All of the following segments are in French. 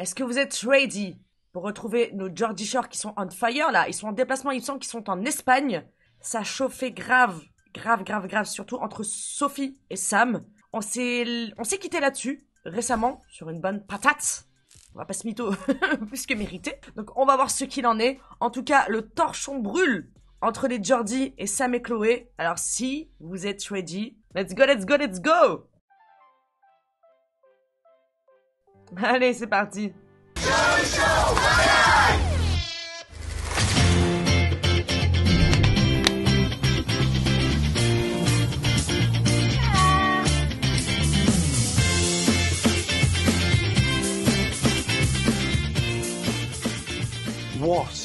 est-ce que vous êtes ready pour retrouver nos Geordie Shore qui sont on fire là? Ils sont en déplacement, il me semble qu'ils sont en Espagne. Ça chauffait grave, surtout entre Sophie et Sam. On s'est quitté là-dessus récemment sur une bonne patate. On va pas se mytho plus que mérité. Donc on va voir ce qu'il en est. En tout cas, le torchon brûle entre les Geordie et Sam et Chloé. Alors si vous êtes ready, let's go. Allez, c'est parti.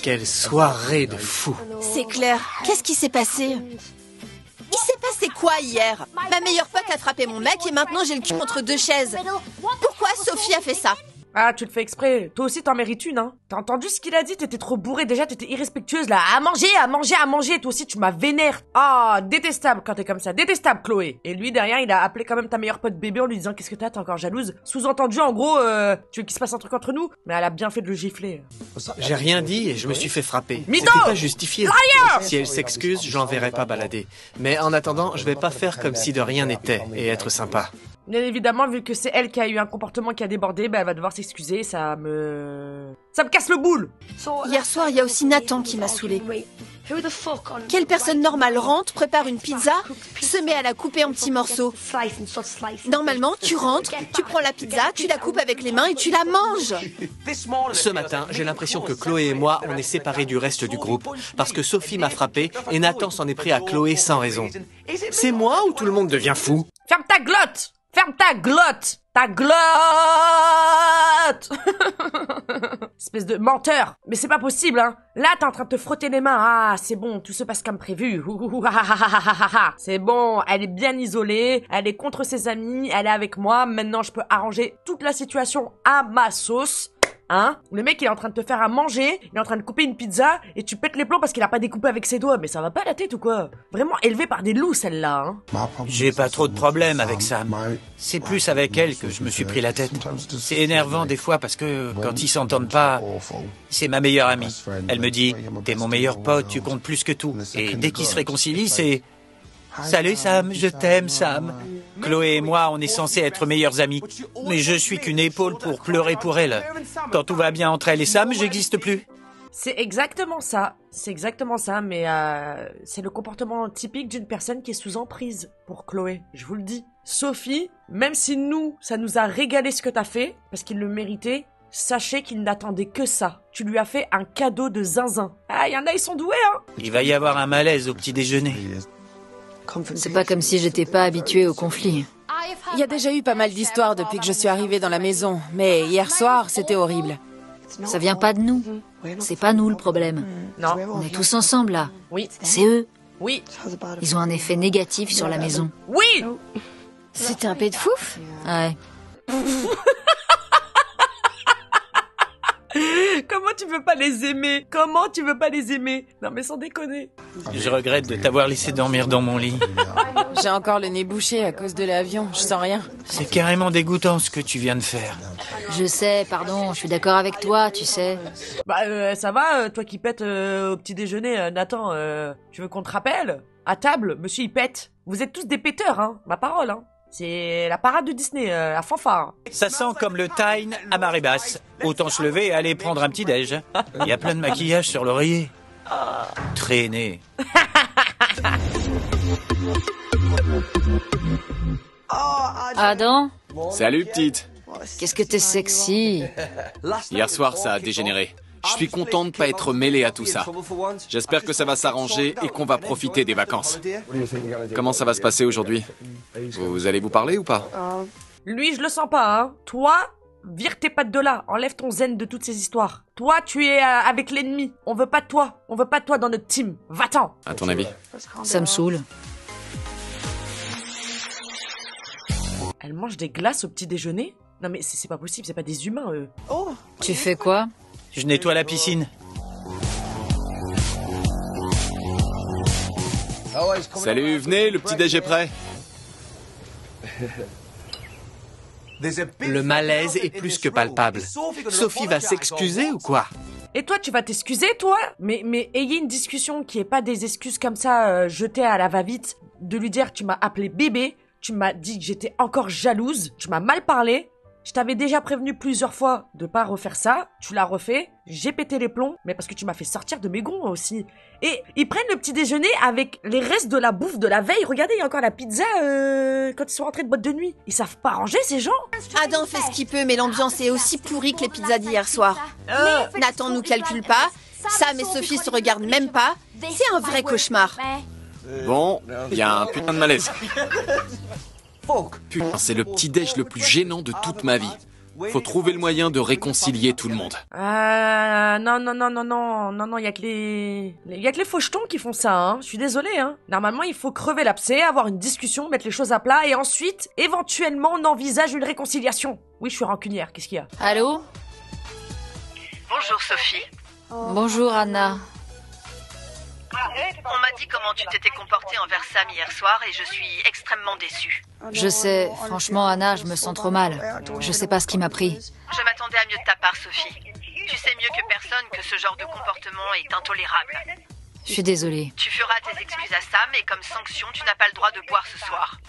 Quelle soirée de fou. C'est clair. Qu'est-ce qui s'est passé? Il s'est passé quoi hier? Ma meilleure pote a frappé mon mec et maintenant j'ai le cul entre deux chaises. Pourquoi Sophie a fait ça? Ah, tu le fais exprès. Toi aussi, t'en mérites une, hein. T'as entendu ce qu'il a dit? T'étais trop bourré. Déjà, t'étais irrespectueuse, là. À manger. Toi aussi, tu m'as vénère. Ah, détestable quand t'es comme ça. Détestable, Chloé. Et lui, derrière, il a appelé quand même ta meilleure pote bébé en lui disant qu'est-ce que t'es encore jalouse. Sous-entendu, en gros, tu veux qu'il se passe un truc entre nous? Mais elle a bien fait de le gifler. J'ai rien dit et je me suis fait frapper. Mytho! C'était pas justifié. Si elle s'excuse, je l'enverrai pas balader. Mais en attendant, je vais pas faire comme si de rien n'était et être sympa. Bien évidemment, vu que c'est elle qui a eu un comportement qui a débordé, bah elle va devoir s'excuser, ça me casse le boule. Hier soir, il y a aussi Nathan qui m'a saoulé. Quelle personne normale rentre, prépare une pizza, se met à la couper en petits morceaux? Normalement, tu rentres, tu prends la pizza, tu la coupes avec les mains et tu la manges. Ce matin, j'ai l'impression que Chloé et moi, on est séparés du reste du groupe. Parce que Sophie m'a frappé et Nathan s'en est pris à Chloé sans raison. C'est moi ou tout le monde devient fou? Ferme ta glotte! Ferme ta glotte! Ta glotte! Espèce de menteur! Mais c'est pas possible, hein! Là, t'es en train de te frotter les mains. Ah, c'est bon, tout se passe comme prévu. C'est bon, elle est bien isolée, elle est contre ses amis, elle est avec moi. Maintenant, je peux arranger toute la situation à ma sauce. Hein? Le mec il est en train de te faire à manger, il est en train de couper une pizza et tu pètes les plombs parce qu'il a pas découpé avec ses doigts. Mais ça va pas la tête ou quoi? Vraiment élevée par des loups celle-là, hein? J'ai pas trop de problèmes avec Sam. C'est plus avec elle que je me suis pris la tête. C'est énervant des fois parce que quand ils s'entendent pas, c'est ma meilleure amie. Elle me dit « T'es mon meilleur pote, tu comptes plus que tout ». Et dès qu'ils se réconcilient, c'est « Salut Sam, je t'aime Sam ». Chloé et moi, on est censés être meilleurs amis. Mais je suis qu'une épaule pour pleurer pour elle. Quand tout va bien entre elle et Sam, j'existe plus. C'est exactement ça, mais c'est le comportement typique d'une personne qui est sous emprise pour Chloé, je vous le dis. Sophie, même si nous, ça nous a régalé ce que t'as fait, parce qu'il le méritait, sachez qu'il n'attendait que ça. Tu lui as fait un cadeau de zinzin. Ah, il y en a, ils sont doués, hein. Il va y avoir un malaise au petit déjeuner. C'est pas comme si j'étais pas habituée au conflit. Il y a déjà eu pas mal d'histoires depuis que je suis arrivée dans la maison, mais hier soir, c'était horrible. Ça vient pas de nous. C'est pas nous le problème. Non. On est tous ensemble là. Oui. C'est eux. Oui. Ils ont un effet négatif sur la maison. Oui. C'était un pet de fouf? Ouais. Comment tu veux pas les aimer? Comment tu veux pas les aimer? Non mais sans déconner. Je regrette de t'avoir laissé dormir dans mon lit. J'ai encore le nez bouché à cause de l'avion, je sens rien. C'est carrément dégoûtant ce que tu viens de faire. Je sais, pardon, je suis d'accord avec toi, tu sais. Bah ça va, toi qui pètes au petit déjeuner, Nathan, tu veux qu'on te rappelle? À table, monsieur il pète. Vous êtes tous des péteurs, hein, ma parole, hein. C'est la parade de Disney, la fanfare. Ça sent comme le Tyne à marée basse. Autant se lever et aller prendre un petit déj. Il y a plein de maquillage sur l'oreiller. Traîné. Adam, Salut petite. qu'est-ce que t'es sexy. Hier soir ça a dégénéré. Je suis content de pas être mêlé à tout ça. J'espère que ça va s'arranger et qu'on va profiter des vacances. Comment ça va se passer aujourd'hui? Vous allez vous parler ou pas? Lui, je le sens pas, hein. Toi, vire tes pattes de là. Enlève ton zen de toutes ces histoires. Toi, tu es avec l'ennemi. On veut pas de toi. On veut pas de toi dans notre team. Va-t'en. À ton avis? Ça me saoule. Elle mange des glaces au petit déjeuner? Non mais c'est pas possible, c'est pas des humains, eux. Tu fais quoi? Je nettoie la piscine. Salut, venez, le petit déj est prêt. Le malaise est plus que palpable. Sophie va s'excuser ou quoi? Et toi, tu vas t'excuser, toi? Mais ayez une discussion qui est pas des excuses comme ça, jetées à la va-vite. De lui dire, tu m'as appelé bébé, tu m'as dit que j'étais encore jalouse, tu m'as mal parlé. Je t'avais déjà prévenu plusieurs fois de pas refaire ça, tu l'as refait, j'ai pété les plombs, mais parce que tu m'as fait sortir de mes gonds aussi. Et ils prennent le petit déjeuner avec les restes de la bouffe de la veille. Regardez, il y a encore la pizza quand ils sont rentrés de boîte de nuit. Ils savent pas ranger, ces gens. Adam fait ce qu'il peut, mais l'ambiance est aussi pourrie que les pizzas d'hier soir. Nathan nous calcule pas, Sam et Sophie se regardent même pas. C'est un vrai cauchemar. Bon, il y a un putain de malaise. Putain, c'est le petit-déj le plus gênant de toute ma vie. Faut trouver le moyen de réconcilier tout le monde. Non, il y a que les fauchetons qui font ça, hein. Je suis désolée, hein. Normalement, il faut crever l'abcès, avoir une discussion, mettre les choses à plat et ensuite, éventuellement, on envisage une réconciliation. Oui, je suis rancunière, qu'est-ce qu'il y a? Allô? Bonjour Sophie. Bonjour Anna. On m'a dit comment tu t'étais comportée envers Sam hier soir et je suis extrêmement déçue. Je sais, franchement Anna, je me sens trop mal. Je sais pas ce qui m'a pris. Je m'attendais à mieux de ta part, Sophie. Tu sais mieux que personne que ce genre de comportement est intolérable. Je suis désolée. Tu feras tes excuses à Sam et comme sanction, tu n'as pas le droit de boire ce soir.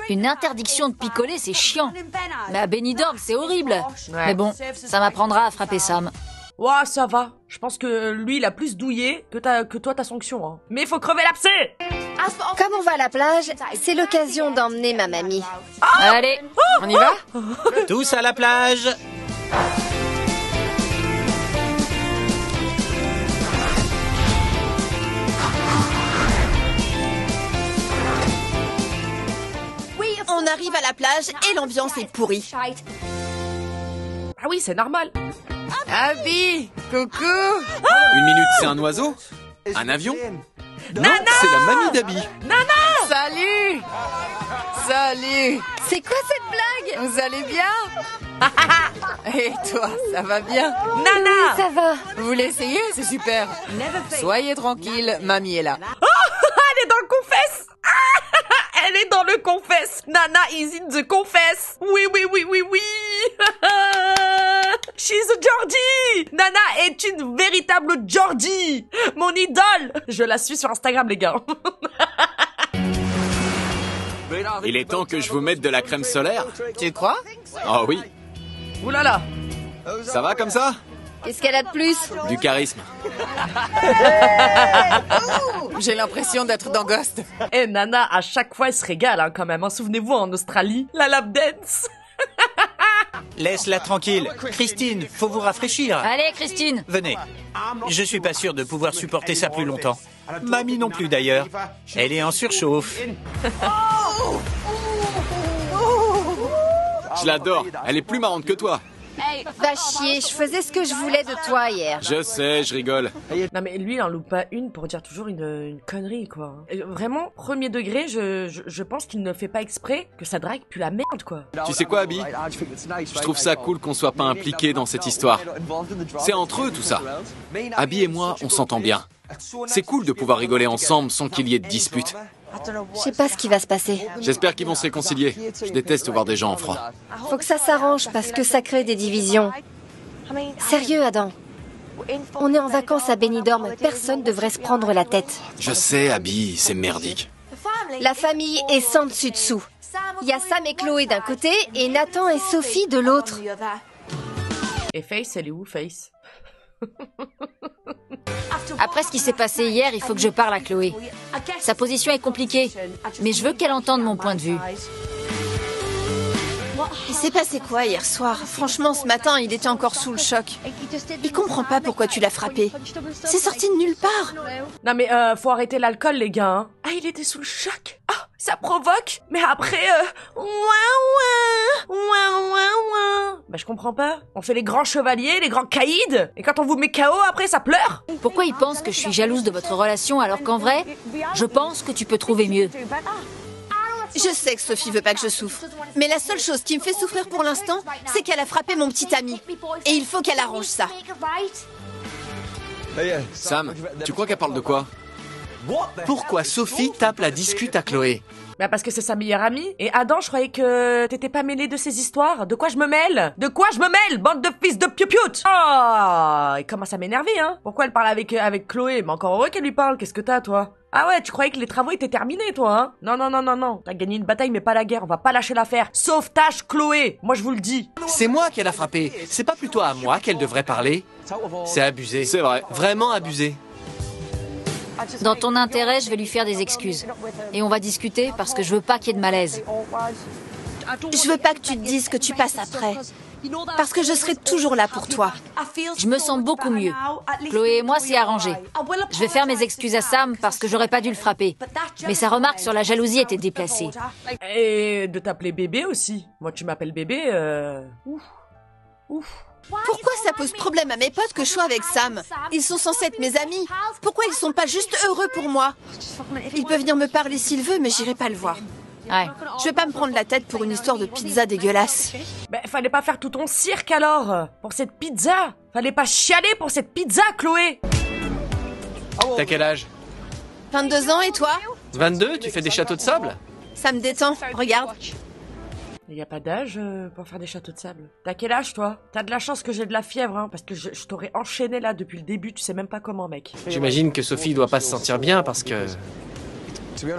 Une interdiction de picoler, c'est chiant. Mais à Benidorm, c'est horrible. Ouais. Mais bon, ça m'apprendra à frapper Sam. Ouais, ça va. Je pense que lui, il a plus douillé que toi ta sanction, hein. Mais il faut crever l'abcès! Comme on va à la plage, c'est l'occasion d'emmener ma mamie. Allez, on y va? Tous à la plage. On arrive à la plage et l'ambiance est pourrie. Ah oui, c'est normal. Abby, coucou. Une minute, c'est un oiseau? Un avion? Non, c'est la mamie d'Abby. Salut. Salut. C'est quoi cette blague? Vous allez bien? Et toi, ça va bien? Nana! Ça va. Vous voulez essayer? C'est super. Soyez tranquille, mamie est là. Elle est dans le confesse! Elle est dans le confesse! Nana is in the confesse! Oui! She's a Geordie! Nana est une véritable Geordie! Mon idole! Je la suis sur Instagram, les gars. Il est temps que je vous mette de la crème solaire. Tu crois? Oh oui, Ouh là là! ça va comme ça? Qu'est-ce qu'elle a de plus? Du charisme. J'ai l'impression d'être dans Ghost. Et Nana, à chaque fois, elle se régale, hein, quand même. Hein. Souvenez-vous, en Australie, la lap dance. Laisse-la tranquille. Christine, faut vous rafraîchir. Allez Christine. Venez. Je suis pas sûr de pouvoir supporter ça plus longtemps. Mamie non plus d'ailleurs. Elle est en surchauffe. Je l'adore. Elle est plus marrante que toi. Va chier, je faisais ce que je voulais de toi hier. Je sais, je rigole. Non mais lui, il en loupe pas une pour dire toujours une connerie, quoi. Et vraiment, premier degré, je pense qu'il ne fait pas exprès, que ça drague plus la merde, quoi. Tu sais quoi, Abby? Je trouve ça cool qu'on soit pas impliqués dans cette histoire. C'est entre eux tout ça. Abby et moi, on s'entend bien. C'est cool de pouvoir rigoler ensemble sans qu'il y ait de dispute. Je sais pas ce qui va se passer. J'espère qu'ils vont se réconcilier. Je déteste voir des gens en froid. Faut que ça s'arrange parce que ça crée des divisions. Sérieux, Adam. On est en vacances à Benidorm, personne devrait se prendre la tête. Je sais, Abby, c'est merdique. La famille est sans dessus dessous. Il y a Sam et Chloé d'un côté et Nathan et Sophie de l'autre. Et Face, elle est où, Face? Après ce qui s'est passé hier, il faut que je parle à Chloé. Sa position est compliquée, mais je veux qu'elle entende mon point de vue. Il s'est passé quoi hier soir? Franchement, ce matin, il était encore sous le choc. Il comprend pas pourquoi tu l'as frappé. C'est sorti de nulle part. Non mais faut arrêter l'alcool, les gars. Hein. Ah, il était sous le choc. Ah, ça provoque. Mais après, Bah je comprends pas. On fait les grands chevaliers, les grands caïds, et quand on vous met KO, après ça pleure. Pourquoi il pense que je suis jalouse de votre relation alors qu'en vrai, je pense que tu peux trouver mieux. Je sais que Sophie veut pas que je souffre. Mais la seule chose qui me fait souffrir pour l'instant, c'est qu'elle a frappé mon petit ami. Et il faut qu'elle arrange ça. Sam, tu crois qu'elle parle de quoi? Pourquoi Sophie tape la discute à Chloé? Bah parce que c'est sa meilleure amie. Et Adam, je croyais que t'étais pas mêlé de ces histoires. De quoi je me mêle? De quoi je me mêle, bande de fils de piou-piout? Oh, il commence à m'énerver, hein. Pourquoi elle parle avec Chloé? Mais encore heureux qu'elle lui parle. Qu'est-ce que t'as, toi? Ah ouais, tu croyais que les travaux étaient terminés, toi, hein? Non, non, non, non, non. T'as gagné une bataille, mais pas la guerre. On va pas lâcher l'affaire. Sauvetage Chloé. Moi, je vous le dis. C'est moi qui l'a frappée. C'est pas plutôt à moi qu'elle devrait parler? C'est abusé. C'est vrai. Vraiment abusé. Dans ton intérêt, je vais lui faire des excuses. Et on va discuter parce que je veux pas qu'il y ait de malaise. Je veux pas que tu te dises que tu passes après. Parce que je serai toujours là pour toi. Je me sens beaucoup mieux. Chloé et moi, c'est arrangé. Je vais faire mes excuses à Sam parce que j'aurais pas dû le frapper. Mais sa remarque sur la jalousie était déplacée. Et de t'appeler bébé aussi. Moi, tu m'appelles bébé, Ouf. Ouf. Pourquoi ça pose problème à mes potes que je sois avec Sam? Ils sont censés être mes amis. Pourquoi ils sont pas juste heureux pour moi? Il peut venir me parler s'il veut, mais j'irai pas le voir. Ouais. Je vais pas me prendre la tête pour une histoire de pizza dégueulasse. Ben, fallait pas faire tout ton cirque alors. Pour cette pizza. Fallait pas chialer pour cette pizza, Chloé. T'as quel âge? 22 ans et toi? 22? Tu fais des châteaux de sable? Ça me détend, regarde. Il y a pas d'âge pour faire des châteaux de sable. T'as quel âge, toi? T'as de la chance que j'ai de la fièvre, hein, parce que je t'aurais enchaîné là depuis le début, tu sais même pas comment, mec. J'imagine que Sophie doit pas se sentir bien parce que...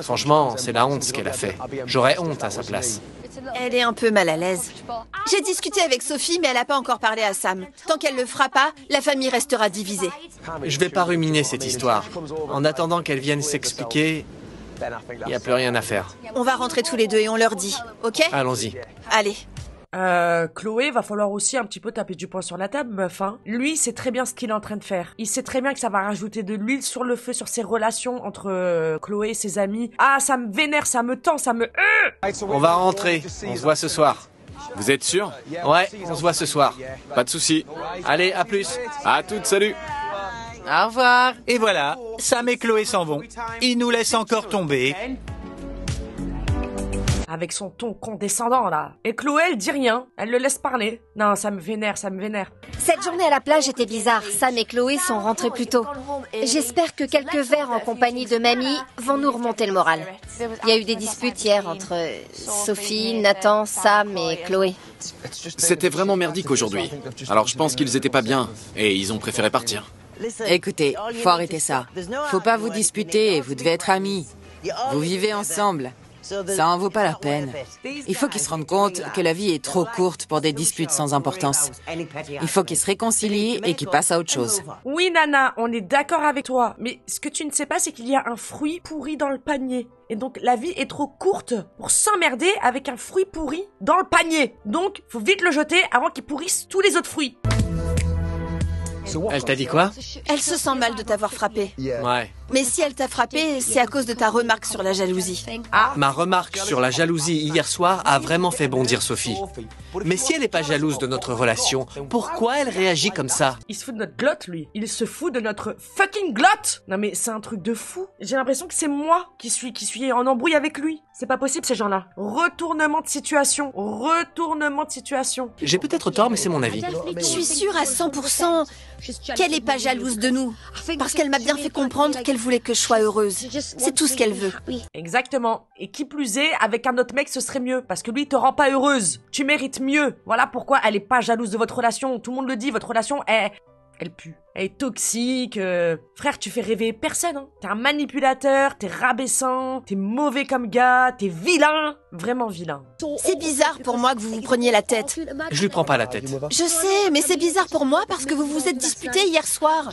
Franchement, c'est la honte ce qu'elle a fait. J'aurais honte à sa place. Elle est un peu mal à l'aise. J'ai discuté avec Sophie, mais elle a pas encore parlé à Sam. Tant qu'elle le fera pas, la famille restera divisée. Je vais pas ruminer cette histoire. En attendant qu'elle vienne s'expliquer, il y a plus rien à faire. On va rentrer tous les deux et on leur dit, ok? Allons-y. Allez. Chloé, va falloir aussi un petit peu taper du poing sur la table, meuf, hein. Lui, il sait très bien ce qu'il est en train de faire. Il sait très bien que ça va rajouter de l'huile sur le feu, sur ses relations entre Chloé et ses amis. Ah, ça me vénère, ça me tend, ça me... On va rentrer. On se voit ce soir. Vous êtes sûr? Ouais, on se voit ce soir. Pas de souci. Allez, à plus. À toutes, salut. Au revoir. Et voilà, Sam et Chloé s'en vont. Ils nous laissent encore tomber. Avec son ton condescendant, là. Et Chloé, elle dit rien. Elle le laisse parler. Non, ça me vénère, ça me vénère. Cette journée à la plage était bizarre. Sam et Chloé sont rentrés plus tôt. J'espère que quelques verres en compagnie de mamie vont nous remonter le moral. Il y a eu des disputes hier entre Sophie, Nathan, Sam et Chloé. C'était vraiment merdique aujourd'hui. Alors je pense qu'ils étaient pas bien et ils ont préféré partir. Écoutez, faut arrêter ça. Faut pas vous disputer, vous devez être amis. Vous vivez ensemble. Ça en vaut pas la peine. Il faut qu'ils se rendent compte que la vie est trop courte pour des disputes sans importance. Il faut qu'ils se réconcilient et qu'ils passent à autre chose. Oui, Nana, on est d'accord avec toi. Mais ce que tu ne sais pas, c'est qu'il y a un fruit pourri dans le panier. Et donc, la vie est trop courte pour s'emmerder avec un fruit pourri dans le panier. Donc, faut vite le jeter avant qu'il pourrisse tous les autres fruits. Elle t'a dit quoi? Elle se sent mal de t'avoir frappé. Ouais. Mais si elle t'a frappé, c'est à cause de ta remarque sur la jalousie. Ma remarque sur la jalousie hier soir a vraiment fait bondir Sophie. Mais si elle n'est pas jalouse de notre relation, pourquoi elle réagit comme ça? Il se fout de notre glotte, lui. Il se fout de notre fucking glotte. Non mais c'est un truc de fou. J'ai l'impression que c'est moi qui suis en embrouille avec lui. C'est pas possible, ces gens-là. Retournement de situation. Retournement de situation. J'ai peut-être tort, mais c'est mon avis. Je suis sûre à 100% qu'elle est pas jalouse de nous. Parce qu'elle m'a bien fait comprendre qu'elle voulait que je sois heureuse. C'est tout ce qu'elle veut. Exactement. Et qui plus est, avec un autre mec, ce serait mieux. Parce que lui, il te rend pas heureuse. Tu mérites mieux. Voilà pourquoi elle est pas jalouse de votre relation. Tout le monde le dit, votre relation est... Elle pue. Elle est toxique. Frère, tu fais rêver personne. Hein. T'es un manipulateur, t'es rabaissant, t'es mauvais comme gars, t'es vilain. Vraiment vilain. C'est bizarre pour moi que vous vous preniez la tête. Je lui prends pas la tête. Je sais, mais c'est bizarre pour moi parce que vous vous êtes disputés hier soir.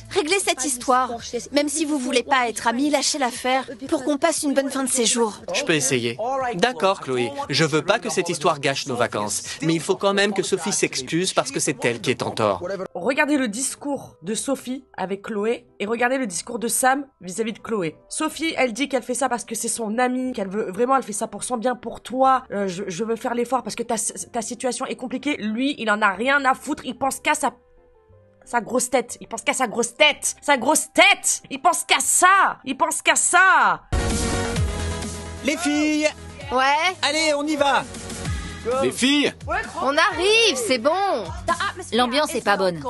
Réglez cette histoire. Même si vous voulez pas être amis, lâchez l'affaire pour qu'on passe une bonne fin de séjour. Je peux essayer. D'accord, Chloé. Je veux pas que cette histoire gâche nos vacances. Mais il faut quand même que Sophie s'excuse parce que c'est elle qui est en tort. Regardez le discours de Sophie avec Chloé et regardez le discours de Sam vis-à-vis de Chloé. Sophie, elle dit qu'elle fait ça parce que c'est son amie, qu'elle veut vraiment, elle fait ça pour son bien, pour toi. Je veux faire l'effort parce que ta situation est compliquée. Lui, il en a rien à foutre. Il pense qu'à sa grosse tête. Il pense qu'à sa grosse tête. Sa grosse tête. Il pense qu'à ça. Il pense qu'à ça. Les filles! Ouais? Allez, on y va! Les filles! On arrive, c'est bon. L'ambiance est pas bonne.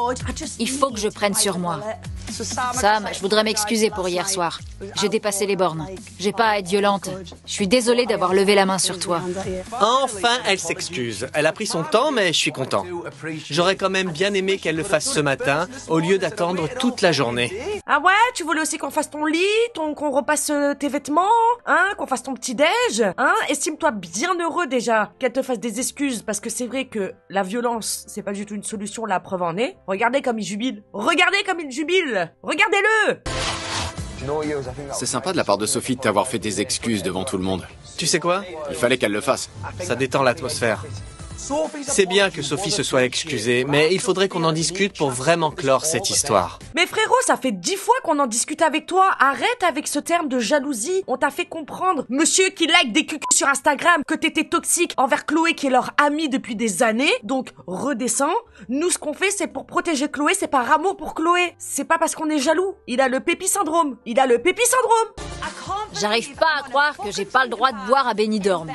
Il faut que je prenne sur moi. Sam, je voudrais m'excuser pour hier soir. J'ai dépassé les bornes. J'ai pas à être violente. Je suis désolée d'avoir levé la main sur toi. Enfin, elle s'excuse. Elle a pris son temps, mais je suis content. J'aurais quand même bien aimé qu'elle le fasse ce matin, au lieu d'attendre toute la journée. Ah ouais, tu voulais aussi qu'on fasse ton lit, qu'on repasse tes vêtements, hein, qu'on fasse ton petit-déj, hein? Estime-toi bien heureux déjà qu'elle te fasse des excuses, parce que c'est vrai que la violence, c'est pas du tout une solution, la preuve en est. Regardez comme il jubile. Regardez comme il jubile. Regardez-le. C'est sympa de la part de Sophie de t'avoir fait des excuses devant tout le monde. Tu sais quoi? Il fallait qu'elle le fasse. Ça détend l'atmosphère. C'est bien que Sophie se soit excusée, mais il faudrait qu'on en discute pour vraiment clore cette histoire. Mais frérot, ça fait 10 fois qu'on en discute avec toi. Arrête avec ce terme de jalousie. On t'a fait comprendre, monsieur qui like des cucus sur Instagram, que t'étais toxique envers Chloé qui est leur amie depuis des années. Donc, redescends. Nous, ce qu'on fait, c'est pour protéger Chloé, c'est par amour pour Chloé. C'est pas parce qu'on est jaloux. Il a le pépi syndrome. Il a le pépi syndrome. J'arrive pas à croire que j'ai pas le droit de boire à Benidorm.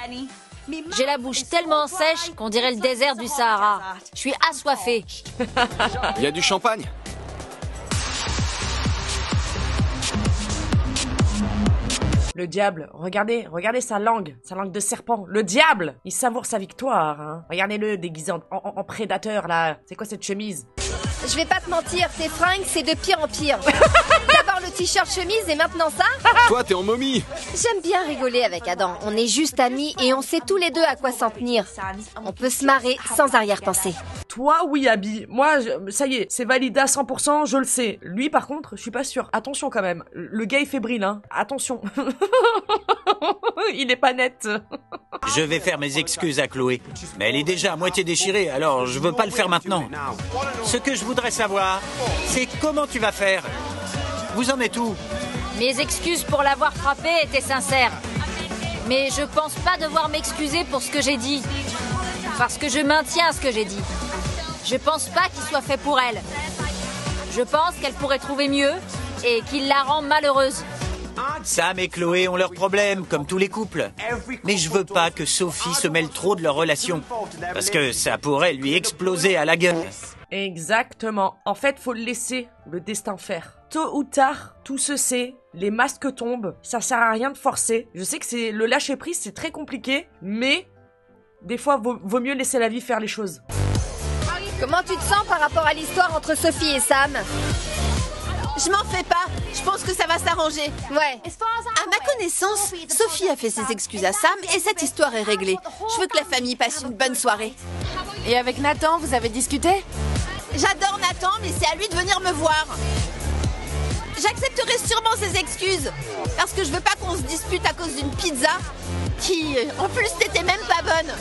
J'ai la bouche tellement sèche qu'on dirait le désert du Sahara. Je suis assoiffée. Il y a du champagne? Le diable, regardez sa langue de serpent. Le diable, il savoure sa victoire, hein. Regardez-le déguisé en prédateur, là. C'est quoi cette chemise? Je vais pas te mentir, tes fringues, c'est de pire en pire. D'abord le t-shirt chemise et maintenant ça? Toi, t'es en momie. J'aime bien rigoler avec Adam. On est juste amis et on sait tous les deux à quoi s'en tenir. On peut se marrer sans arrière-pensée. Toi, oui, Abby. Moi, ça y est, c'est validé à 100%, je le sais. Lui, par contre, je suis pas sûre. Attention quand même. Le gars est fébrile, hein. Attention. Il est pas net. Je vais faire mes excuses à Chloé. Mais elle est déjà à moitié déchirée, alors je veux pas le faire maintenant. Ce que je voudrais savoir, c'est comment tu vas faire. Vous en êtes où? Mes excuses pour l'avoir frappée étaient sincères. Mais je pense pas devoir m'excuser pour ce que j'ai dit. Parce que je maintiens ce que j'ai dit. Je pense pas qu'il soit fait pour elle. Je pense qu'elle pourrait trouver mieux et qu'il la rend malheureuse. Sam et Chloé ont leurs problèmes, comme tous les couples. Mais je veux pas que Sophie se mêle trop de leur relation. Parce que ça pourrait lui exploser à la gueule. Exactement. En fait, faut le laisser le destin faire. Tôt ou tard, tout se sait, les masques tombent, ça sert à rien de forcer. Je sais que c'est le lâcher prise, c'est très compliqué, mais des fois, vaut mieux laisser la vie faire les choses. Comment tu te sens par rapport à l'histoire entre Sophie et Sam? Je m'en fais pas. Je pense que ça va s'arranger. Ouais. À ma connaissance, Sophie a fait ses excuses à Sam et cette histoire est réglée. Je veux que la famille passe une bonne soirée. Et avec Nathan, vous avez discuté? J'adore Nathan, mais c'est à lui de venir me voir. J'accepterai sûrement ses excuses. Parce que je veux pas qu'on se dispute à cause d'une pizza qui, en plus, n'était même pas bonne.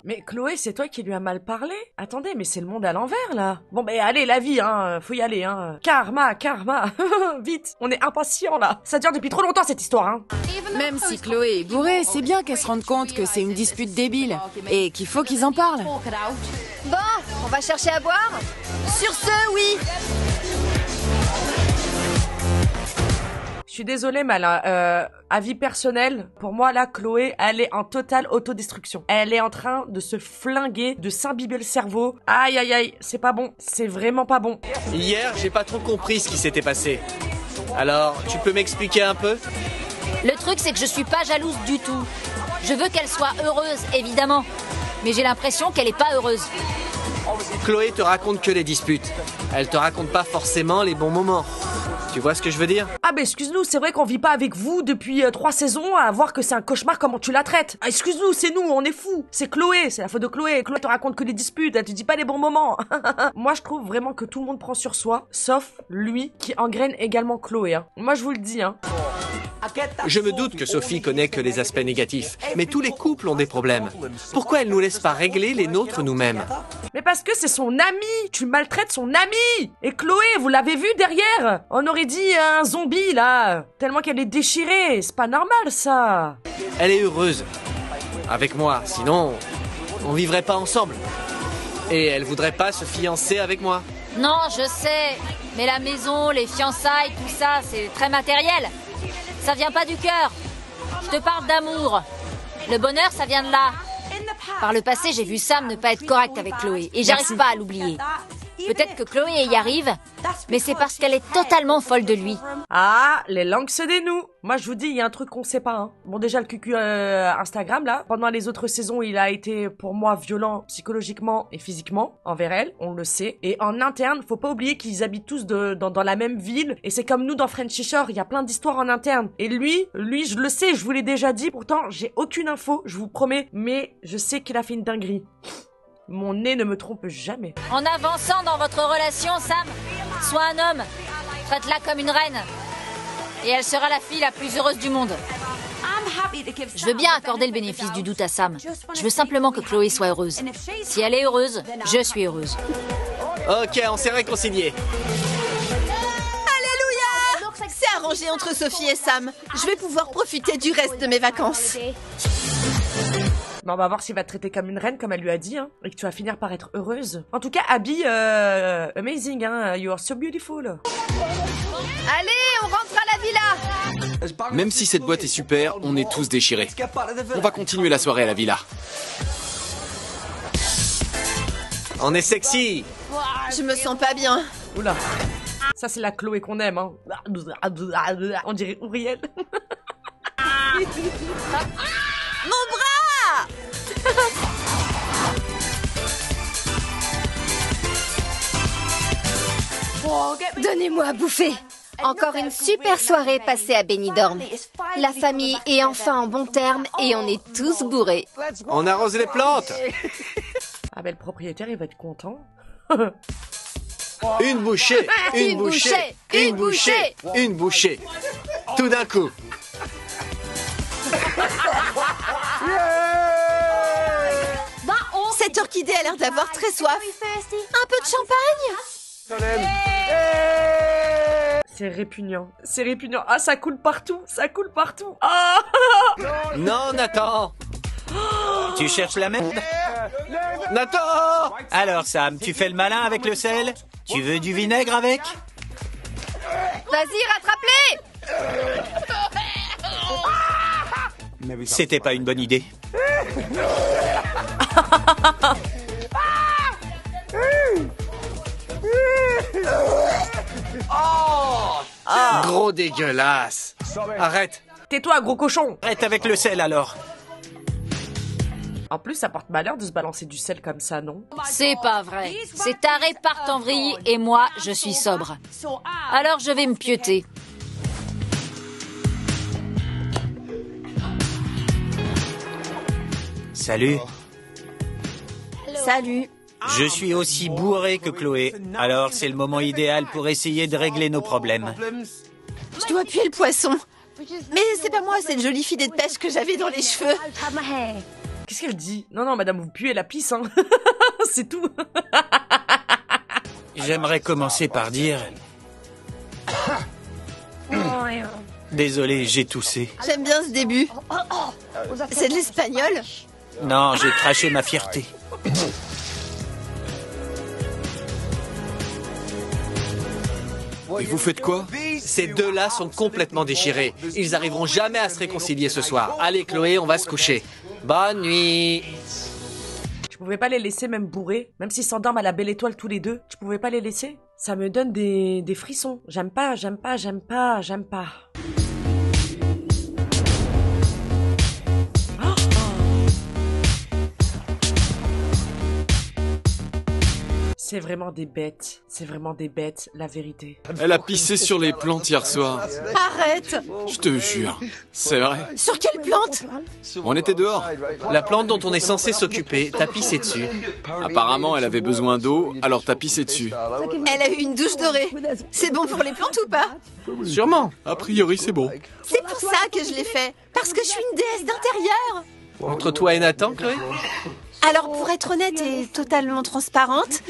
Mais Chloé, c'est toi qui lui as mal parlé? Attendez, mais c'est le monde à l'envers, là. Bon, ben allez, la vie, hein, faut y aller, hein. Karma. Vite, on est impatients, là. Ça dure depuis trop longtemps, cette histoire, hein. Même si Chloé est bourrée, c'est bien qu'elle se rende compte que c'est une dispute débile et qu'il faut qu'ils en parlent. Bon, on va chercher à boire? Sur ce, oui. Je suis désolée, mais là, avis personnel, pour moi, là, Chloé, elle est en totale autodestruction. Elle est en train de se flinguer, de s'imbiber le cerveau. Aïe, aïe, aïe, c'est pas bon. C'est vraiment pas bon. Hier, j'ai pas trop compris ce qui s'était passé. Alors, tu peux m'expliquer un peu? Le truc, c'est que je suis pas jalouse du tout. Je veux qu'elle soit heureuse, évidemment. Mais j'ai l'impression qu'elle est pas heureuse. Chloé te raconte que les disputes. Elle te raconte pas forcément les bons moments. Tu vois ce que je veux dire? Ah bah excuse-nous, c'est vrai qu'on vit pas avec vous depuis 3 saisons à voir que c'est un cauchemar comment tu la traites. Ah, excuse-nous, c'est nous, on est fous. C'est Chloé, c'est la faute de Chloé. Chloé te raconte que les disputes, elle te dit pas les bons moments. Moi je trouve vraiment que tout le monde prend sur soi, sauf lui qui engraine également Chloé. Hein. Moi je vous le dis. Hein. Je me doute que Sophie connaît que les aspects négatifs, mais tous les couples ont des problèmes. Pourquoi elle nous laisse pas régler les nôtres nous-mêmes? Mais parce que c'est son ami. Tu maltraites son ami. Et Chloé, vous l'avez vu derrière? On aurait dit un zombie là, tellement qu'elle est déchirée. C'est pas normal ça. Elle est heureuse avec moi, sinon on vivrait pas ensemble. Et elle voudrait pas se fiancer avec moi. Non, je sais, mais la maison, les fiançailles, tout ça, c'est très matériel. Ça vient pas du cœur. Je te parle d'amour. Le bonheur, ça vient de là. Par le passé, j'ai vu Sam ne pas être correct avec Chloé et j'arrive pas à l'oublier. Peut-être que Chloé y arrive, mais c'est parce qu'elle est totalement folle de lui. Ah, les langues se dénouent. Moi, je vous dis, il y a un truc qu'on sait pas. Hein. Bon, déjà, le cucu Instagram, là, pendant les autres saisons, il a été, pour moi, violent psychologiquement et physiquement envers elle, on le sait. Et en interne, faut pas oublier qu'ils habitent tous dans la même ville. Et c'est comme nous dans Frenchy Shore, il y a plein d'histoires en interne. Et lui, je le sais, je vous l'ai déjà dit. Pourtant, j'ai aucune info, je vous promets. Mais je sais qu'il a fait une dinguerie. Mon nez ne me trompe jamais. En avançant dans votre relation, Sam, sois un homme. Traite-la comme une reine. Et elle sera la fille la plus heureuse du monde. Je veux bien accorder le bénéfice du doute à Sam. Je veux simplement que Chloé soit heureuse. Si elle est heureuse, je suis heureuse. Ok, on s'est réconciliés. Alléluia! C'est arrangé entre Sophie et Sam. Je vais pouvoir profiter du reste de mes vacances. Bon, on va voir s'il va te traiter comme une reine, comme elle lui a dit, hein, et que tu vas finir par être heureuse. En tout cas, Abby, amazing, hein, you are so beautiful. Allez, on rentre à la villa. Même si cette boîte est super, on est tous déchirés. On va continuer la soirée à la villa. On est sexy. Je me sens pas bien. Oula. Ça, c'est la Chloé qu'on aime, hein. On dirait Ouriel. Mon bras! Donnez-moi à bouffer. Encore une super soirée passée à Benidorm. La famille est enfin en bon terme et on est tous bourrés. On arrose les plantes. Ah ben le propriétaire, il va être content. Une bouchée, une bouchée, une bouchée, une bouchée. Tout d'un coup. Cette orchidée a l'air d'avoir très soif. Un peu de champagne? C'est répugnant. C'est répugnant. Ah, ça coule partout. Ça coule partout. Ah. Non, Nathan. Tu cherches la merde? Nathan! Alors Sam, tu fais le malin avec le sel? Tu veux du vinaigre avec? Vas-y, rattrape-les! C'était pas une bonne idée. Gros dégueulasse. Arrête. Tais-toi, gros cochon. Arrête avec le sel alors. En plus, ça porte malheur de se balancer du sel comme ça, non? C'est pas vrai. Ces tarés partent en vrille et moi, je suis sobre. Alors je vais me pieuter. Salut. Salut. Je suis aussi bourré que Chloé. Alors c'est le moment idéal pour essayer de régler nos problèmes. Je dois appuyer le poisson. Mais c'est pas moi, c'est une jolie filet de pêche que j'avais dans les cheveux. Qu'est-ce qu'elle dit? Non, non, madame, vous puez la pisse, hein. C'est tout. J'aimerais commencer par dire... Désolé, j'ai toussé. J'aime bien ce début. C'est de l'espagnol? Non, j'ai craché ma fierté. Et vous faites quoi? Ces deux-là sont complètement déchirés. Ils arriveront jamais à se réconcilier ce soir. Allez, Chloé, on va se coucher. Bonne nuit. Tu pouvais pas les laisser même bourrés? Même s'ils s'endorment à la belle étoile tous les deux, tu pouvais pas les laisser? Ça me donne des frissons. J'aime pas, j'aime pas, j'aime pas, j'aime pas. C'est vraiment des bêtes. C'est vraiment des bêtes, la vérité. Elle a pissé sur les plantes hier soir. Arrête! Je te jure. C'est vrai. Sur quelle plante? On était dehors. La plante dont on est censé s'occuper, t'as pissé dessus. Apparemment, elle avait besoin d'eau, alors t'as pissé dessus. Elle a eu une douche dorée. C'est bon pour les plantes ou pas? Sûrement. A priori, c'est bon. C'est pour ça que je l'ai fait. Parce que je suis une déesse d'intérieur. Entre toi et Nathan, Chloé? Alors, pour être honnête et totalement transparente,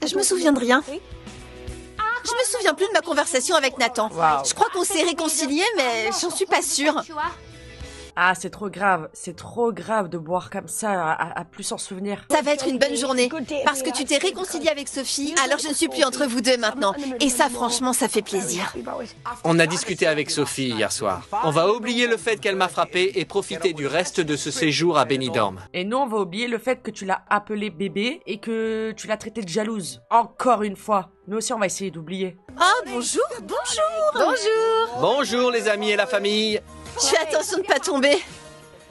je me souviens de rien. Je me souviens plus de ma conversation avec Nathan. Wow. Je crois qu'on s'est réconciliés, mais j'en suis pas sûre. Ah, c'est trop grave de boire comme ça, à plus s'en souvenir. Ça va être une bonne journée, parce que tu t'es réconcilié avec Sophie, alors je ne suis plus entre vous deux maintenant. Et ça, franchement, ça fait plaisir. On a discuté avec Sophie hier soir. On va oublier le fait qu'elle m'a frappé et profiter du reste de ce séjour à Benidorm. Et nous, on va oublier le fait que tu l'as appelée bébé et que tu l'as traitée de jalouse. Encore une fois. Nous aussi, on va essayer d'oublier. Oh, bonjour. Bonjour les amis et la famille. Fais attention de ne pas tomber.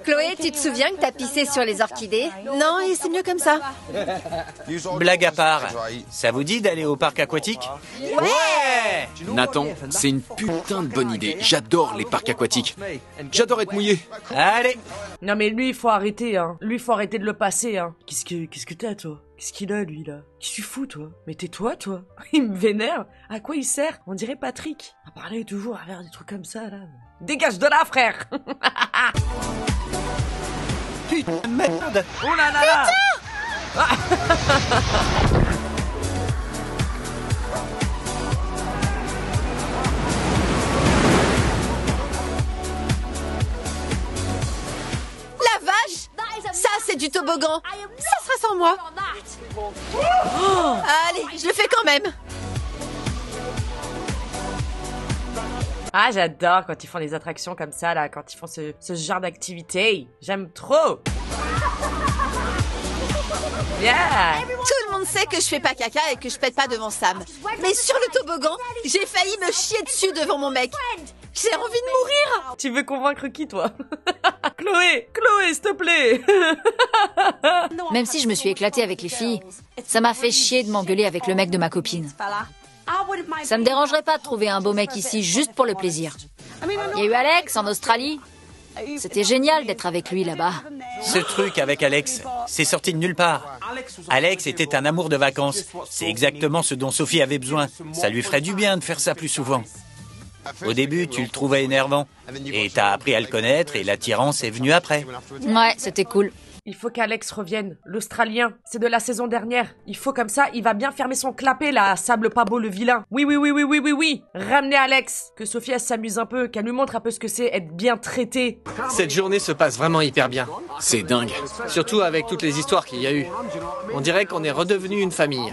Chloé, tu te souviens que t'as pissé sur les orchidées? Non, et c'est mieux comme ça. Blague à part, ça vous dit d'aller au parc aquatique? Ouais! Nathan, c'est une putain de bonne idée. J'adore les parcs aquatiques. J'adore être mouillé. Allez! Non mais lui, il faut arrêter, hein. Lui, il faut arrêter de le passer, hein. Qu'est-ce que t'as, toi? Qu'est-ce qu'il a, lui, là? Qu'est-ce que tu fous, toi? Mais tais-toi, toi. Il me vénère. À quoi il sert? On dirait Patrick. À parler toujours, à faire des trucs comme ça, là. Dégage de là, frère! Putain de merde! Oh là là là! La vache! Ça, c'est du toboggan. Ça sera sans moi. Allez, je le fais quand même. Ah, j'adore quand ils font des attractions comme ça, là, quand ils font ce genre d'activité. J'aime trop. Yeah. Tout le monde sait que je fais pas caca et que je pète pas devant Sam. Mais sur le toboggan, j'ai failli me chier dessus devant mon mec. J'ai envie de mourir. Tu veux convaincre qui, toi? Chloé, s'il te plaît. Même si je me suis éclatée avec les filles, ça m'a fait chier de m'engueuler avec le mec de ma copine. Ça me dérangerait pas de trouver un beau mec ici juste pour le plaisir. Il y a eu Alex en Australie. C'était génial d'être avec lui là-bas. Ce truc avec Alex, c'est sorti de nulle part. Alex était un amour de vacances. C'est exactement ce dont Sophie avait besoin. Ça lui ferait du bien de faire ça plus souvent. Au début, tu le trouvais énervant. Et t'as appris à le connaître et l'attirance est venue après. Ouais, c'était cool. Il faut qu'Alex revienne. L'Australien, c'est de la saison dernière. Il faut comme ça, il va bien fermer son clapet là, Sable pas beau le vilain. Oui. Ramenez Alex. Que Sophie elle s'amuse un peu, qu'elle nous montre un peu ce que c'est être bien traité. Cette journée se passe vraiment hyper bien. C'est dingue. Surtout avec toutes les histoires qu'il y a eu. On dirait qu'on est redevenu une famille.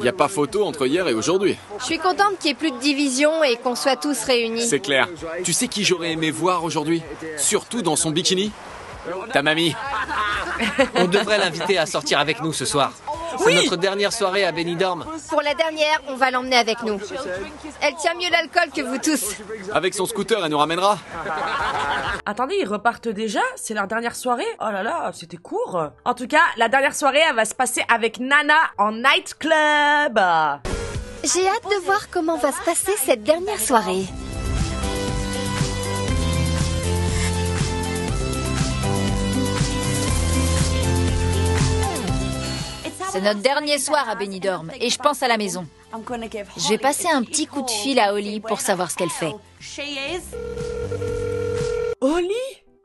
Y a pas photo entre hier et aujourd'hui. Je suis contente qu'il n'y ait plus de division et qu'on soit tous réunis. C'est clair. Tu sais qui j'aurais aimé voir aujourd'hui? Surtout dans son bikini? Ta mamie. On devrait l'inviter à sortir avec nous ce soir. C'est notre dernière soirée à Benidorm. Pour la dernière, on va l'emmener avec nous. Elle tient mieux l'alcool que vous tous. Avec son scooter, elle nous ramènera. Attendez, ils repartent déjà? C'est leur dernière soirée? Oh là là, c'était court. En tout cas, la dernière soirée, elle va se passer avec Nana en nightclub. J'ai hâte de voir comment va se passer cette dernière soirée. C'est notre dernier soir à Benidorm et je pense à la maison. Je vais passer un petit coup de fil à Holly pour savoir ce qu'elle fait. Holly?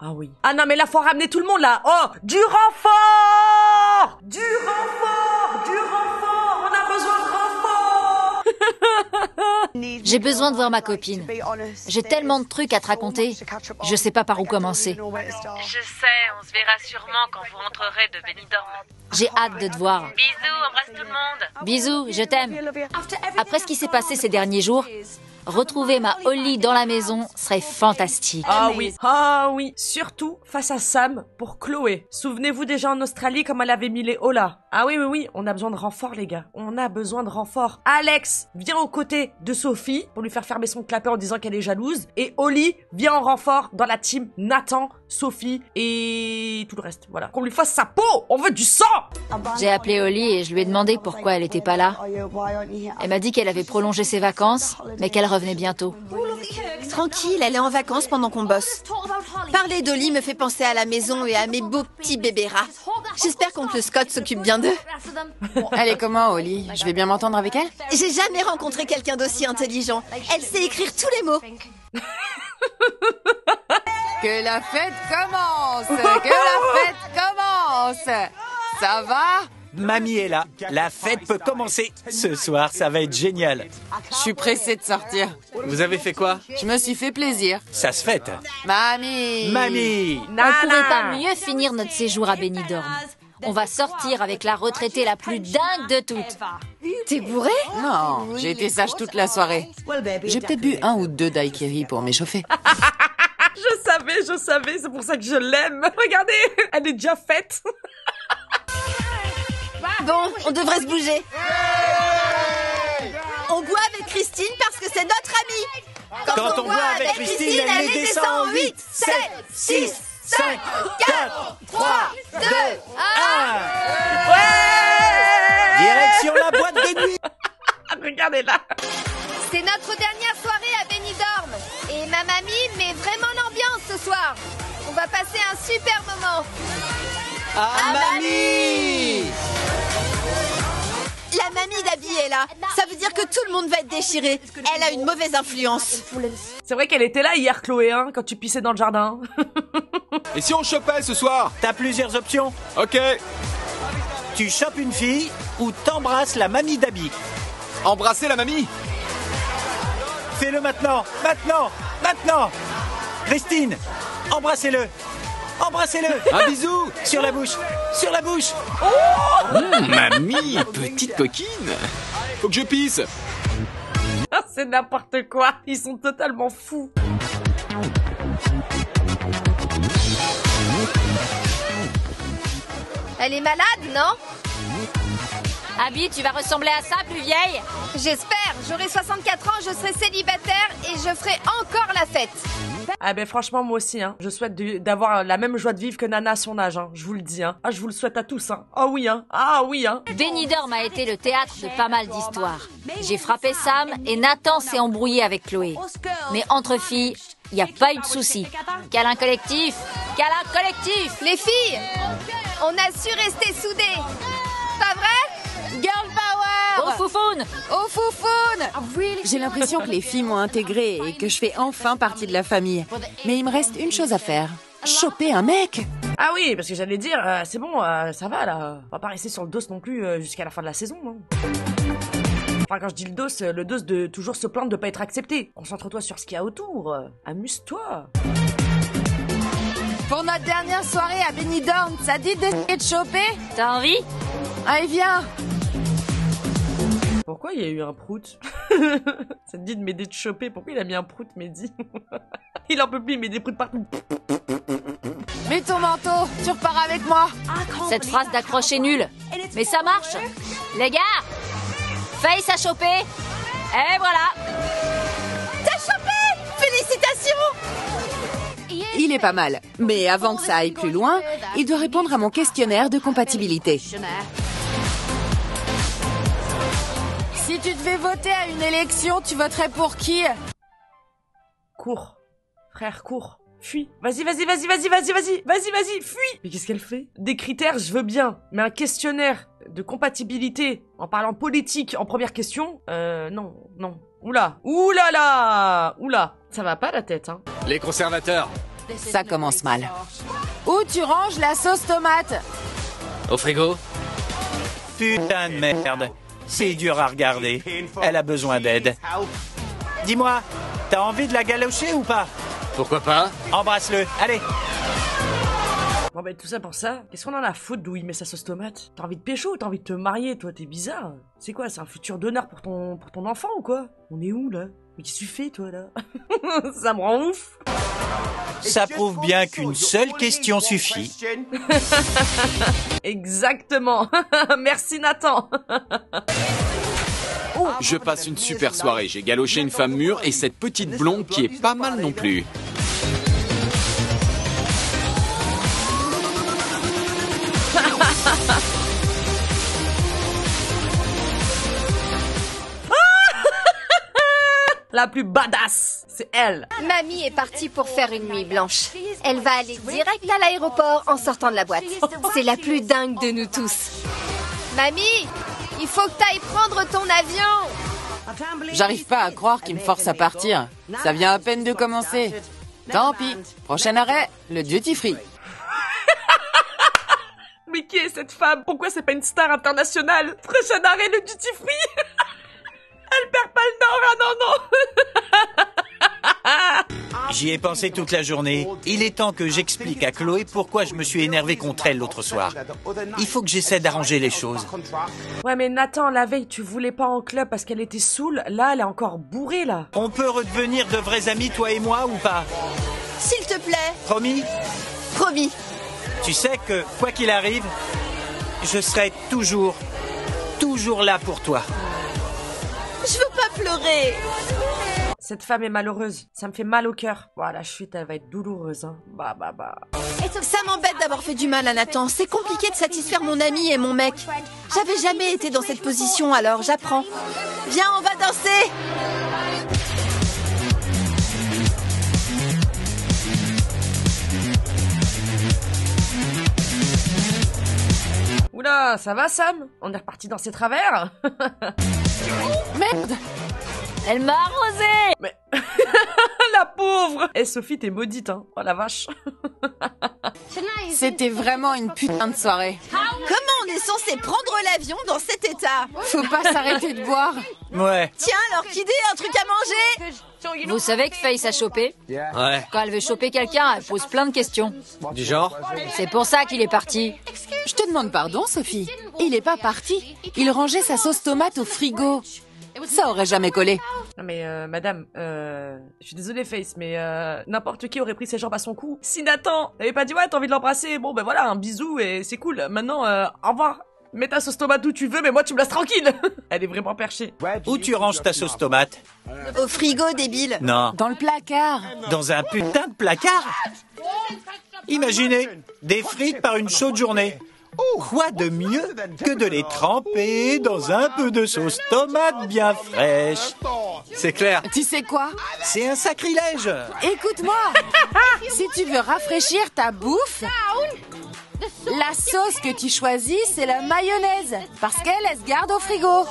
Ah oui. Ah non mais là faut ramener tout le monde là. Oh, du renfort! On a besoin de renfort! J'ai besoin de voir ma copine. J'ai tellement de trucs à te raconter. Je sais pas par où commencer. Je sais, on se verra sûrement quand vous rentrerez de Benidorm. J'ai hâte de te voir. Bisous, embrasse tout le monde. Bisous, je t'aime. Après ce qui s'est passé ces derniers jours, retrouver ma Holly dans la maison serait fantastique. Ah oui, surtout face à Sam pour Chloé. Souvenez-vous déjà en Australie comme elle avait mis les Ola. Ah oui, on a besoin de renfort les gars. On a besoin de renfort. Alex vient aux côtés de Sophie pour lui faire fermer son clapet en disant qu'elle est jalouse. Et Holly vient en renfort dans la team Nathan, Sophie et tout le reste. Voilà. Qu'on lui fasse sa peau. On veut du sang. J'ai appelé Holly et je lui ai demandé pourquoi elle était pas là. Elle m'a dit qu'elle avait prolongé ses vacances, mais qu'elle revenait bientôt. Tranquille, elle est en vacances pendant qu'on bosse. Parler d'Holly me fait penser à la maison et à mes beaux petits bébés rats. J'espère qu'oncle Scott s'occupe bien d'eux. Elle est comment, Holly? Je vais bien m'entendre avec elle? J'ai jamais rencontré quelqu'un d'aussi intelligent. Elle sait écrire tous les mots. Que la fête commence! Que la fête commence! Ça va? Mamie est là. La fête peut commencer. Ce soir, ça va être génial. Je suis pressée de sortir. Vous avez fait quoi? Je me suis fait plaisir. Ça se fête. Mamie! Mamie! On pourrait pas mieux finir notre séjour à Benidorm. On va sortir avec la retraitée la plus dingue de toutes. T'es bourré? Non, j'ai été sage toute la soirée. J'ai peut-être bu 1 ou 2 daiquiri pour m'échauffer. Je savais, c'est pour ça que je l'aime. Regardez, elle est déjà faite. Bon, on devrait se bouger. On boit avec Christine parce que c'est notre amie. Quand on boit avec Christine, elle les descend en 8, 7, 6, 5, 4, 3, 2, 1. Ouais! Direction la boîte de nuit. Regardez là. C'est notre dernière soirée à Benidorm. Et ma mamie met vraiment l'ambiance ce soir. On va passer un super moment. Ah, mamie! La mamie d'Abby est là. Ça veut dire que tout le monde va être déchiré. Elle a une mauvaise influence. C'est vrai qu'elle était là hier, Chloé, hein, quand tu pissais dans le jardin. Et si on chopait ce soir? T'as plusieurs options. Ok. Tu chopes une fille ou t'embrasses la mamie d'Abby. Embrasser la mamie? Fais-le maintenant. Maintenant. Maintenant. Christine, embrassez-le. Embrassez-le. Un bisou. Sur la bouche. Sur la bouche. Mamie, petite coquine. Faut que je pisse. C'est n'importe quoi. Ils sont totalement fous. Elle est malade, non? Abby, tu vas ressembler à ça, plus vieille? J'espère. J'aurai 64 ans, je serai célibataire et je ferai encore la fête. Ah ben franchement, moi aussi, hein. Je souhaite d'avoir la même joie de vivre que Nana à son âge, hein. Je vous le dis, hein. Ah, je vous le souhaite à tous, hein. Ah oui, hein. Ah oui, hein. Benidorm a été le théâtre de pas mal d'histoires. J'ai frappé Sam et Nathan s'est embrouillé avec Chloé. Mais entre filles, il n'y a pas eu de souci. Câlin collectif. Câlin collectif. Les filles, on a su rester soudées. Pas vrai? Girl power! Au foufoune. Au foufoune! J'ai l'impression que les filles m'ont intégrée et que je fais enfin partie de la famille. Mais il me reste une chose à faire. Choper un mec! Ah oui, parce que j'allais dire, c'est bon, ça va là. On va pas rester sur le dos non plus jusqu'à la fin de la saison, non? Enfin, quand je dis le dos de toujours se plaindre de pas être accepté. Concentre-toi sur ce qu'il y a autour. Amuse-toi. Pour notre dernière soirée à Benidorm, ça dit d'essayer de choper? T'as envie? Allez, viens! Pourquoi il y a eu un prout? Ça te dit de m'aider de choper. Pourquoi il a mis un prout, Mehdi? Il en peut plus, il met des proutes partout. Mets ton manteau, tu repars avec moi. Cette phrase d'accroche est nulle. Mais ça marche. Les gars, Face à choper. Et voilà. T'as chopé! Félicitations! Il est pas mal. Mais avant que ça aille plus loin, il doit répondre à mon questionnaire de compatibilité. Si tu devais voter à une élection, tu voterais pour qui? Cours. Frère, cours. Fuis. Vas-y, fuis. Mais qu'est-ce qu'elle fait? Des critères, je veux bien. Mais un questionnaire de compatibilité en parlant politique en première question, non. Oula. Oula. Ça va pas la tête, hein. Les conservateurs. Ça commence mal. Où tu ranges la sauce tomate? Au frigo? Putain de merde. C'est dur à regarder. Elle a besoin d'aide. Dis-moi, t'as envie de la galocher ou pas? Pourquoi pas? Embrasse-le, allez. Bon ben tout ça pour ça, qu'est-ce qu'on en a à foutre d'où il met sa sauce tomate? T'as envie de pécho ou t'as envie de te marier, toi? T'es bizarre. C'est quoi, c'est un futur donneur pour ton enfant ou quoi? On est où là? Mais qu'est-ce que tu fais toi là? Ça me rend ouf. Ça prouve bien qu'une seule question suffit. Exactement. Merci Nathan. Je passe une super soirée. J'ai galoché une femme mûre et cette petite blonde qui est pas mal non plus. La plus badass, c'est elle. Mamie est partie pour faire une nuit blanche. Elle va aller direct à l'aéroport en sortant de la boîte. C'est la plus dingue de nous tous. Mamie, il faut que t'ailles prendre ton avion. J'arrive pas à croire qu'il me force à partir. Ça vient à peine de commencer. Tant pis. Prochain arrêt, le duty free. Mais qui est cette femme? Pourquoi c'est pas une star internationale? Prochain arrêt, le duty free. Elle perd pas le nord, ah non, non. J'y ai pensé toute la journée. Il est temps que j'explique à Chloé pourquoi je me suis énervé contre elle l'autre soir. Il faut que j'essaie d'arranger les choses. Ouais, mais Nathan, la veille, tu voulais pas en club parce qu'elle était saoule. Là, elle est encore bourrée, là. On peut redevenir de vrais amis, toi et moi, ou pas? S'il te plaît. Promis? Promis. Tu sais que, quoi qu'il arrive, je serai toujours là pour toi. Je veux pas pleurer. Cette femme est malheureuse. Ça me fait mal au cœur. Voilà, la chute, elle va être douloureuse, hein. Bah. Ça m'embête d'avoir fait du mal à Nathan. C'est compliqué de satisfaire mon ami et mon mec. J'avais jamais été dans cette position, alors j'apprends. Viens, on va danser. Oula, ça va, Sam? On est reparti dans ses travers? Merde! Elle m'a arrosé! Mais... la pauvre! Eh, Sophie, t'es maudite, hein. Oh la vache. C'était vraiment une putain de soirée. Comment on est censé prendre l'avion dans cet état? Faut pas s'arrêter de boire. Ouais. Tiens, l'orchidée, un truc à manger. Vous savez que Faye a chopé? Ouais. Quand elle veut choper quelqu'un, elle pose plein de questions. Du genre? C'est pour ça qu'il est parti. Je te demande pardon, Sophie. Il est pas parti. Il rangeait sa sauce tomate au frigo. Ça aurait jamais collé. Non mais madame, je suis désolée Face, mais n'importe qui aurait pris ses jambes à son cou. Si Nathan n'avait pas dit ouais t'as envie de l'embrasser, bon ben voilà, un bisou et c'est cool. Maintenant, au revoir. Mets ta sauce tomate où tu veux, mais moi tu me laisses tranquille. Elle est vraiment perchée. Où tu ranges ta sauce tomate? Au frigo, débile. Non. Dans le placard. Dans un putain de placard? Imaginez, des frites par une chaude journée. Quoi de mieux que de les tremper dans un peu de sauce tomate bien fraîche? C'est clair. Tu sais quoi? C'est un sacrilège. Écoute-moi. Si tu veux rafraîchir ta bouffe, la sauce que tu choisis, c'est la mayonnaise. Parce qu'elle, elle se garde au frigo. La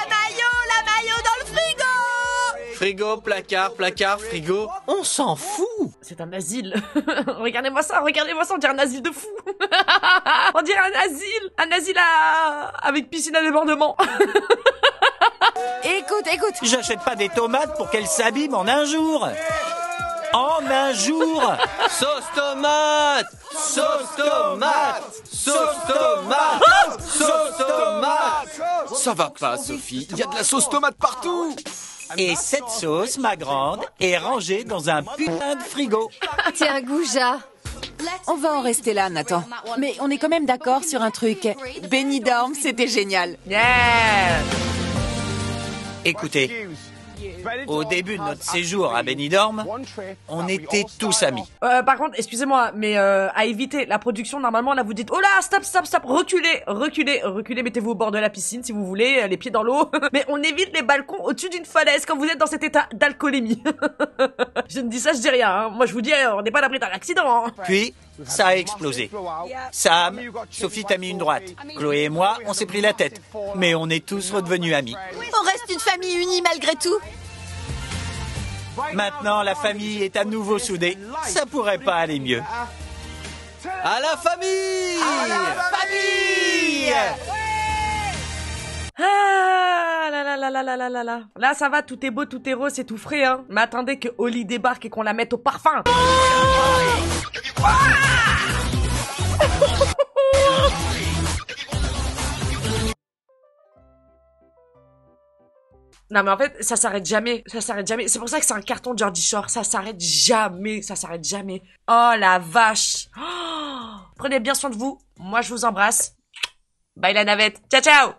mayo dans le frigo. Frigo, placard, frigo. On s'en fout. C'est un asile. Regardez-moi ça, on dirait un asile de fous. On dirait un asile avec piscine à débordement. Écoute. J'achète pas des tomates pour qu'elles s'abîment en un jour. En un jour. Sauce tomate. Sauce tomate. Sauce tomate. Sauce tomate. Ça va pas, Sophie. Il y a de la sauce tomate partout. Et cette sauce, ma grande, est rangée dans un putain de frigo. Tiens, Gouja. On va en rester là, Nathan. Mais on est quand même d'accord sur un truc. Benidorm, c'était génial. Yeah. Écoutez, au début de notre séjour à Benidorm, on était tous amis. Par contre, excusez-moi, mais à éviter, la production, normalement, là, vous dites, oh là, stop, reculez, mettez-vous au bord de la piscine, si vous voulez, les pieds dans l'eau. Mais on évite les balcons au-dessus d'une falaise quand vous êtes dans cet état d'alcoolémie. Je ne dis ça, je dis rien, hein. Moi, je vous dis, on n'est pas à l'abri d'un accident, hein. Puis, ça a explosé. Sam, Sophie t'a mis une droite. Chloé et moi, on s'est pris la tête. Mais on est tous redevenus amis. On reste une famille unie malgré tout. Maintenant, la famille est à nouveau soudée. Ça pourrait pas aller mieux. À la famille. À la famille. Ah là. Là, ça va, tout est beau, tout est rose, c'est tout frais, hein. Mais attendez que Holly débarque et qu'on la mette au parfum. Non mais en fait, ça s'arrête jamais. C'est pour ça que c'est un carton de Geordie Shore. Ça s'arrête jamais. Oh la vache. Oh, prenez bien soin de vous. Moi, je vous embrasse. Bye la navette. Ciao, ciao.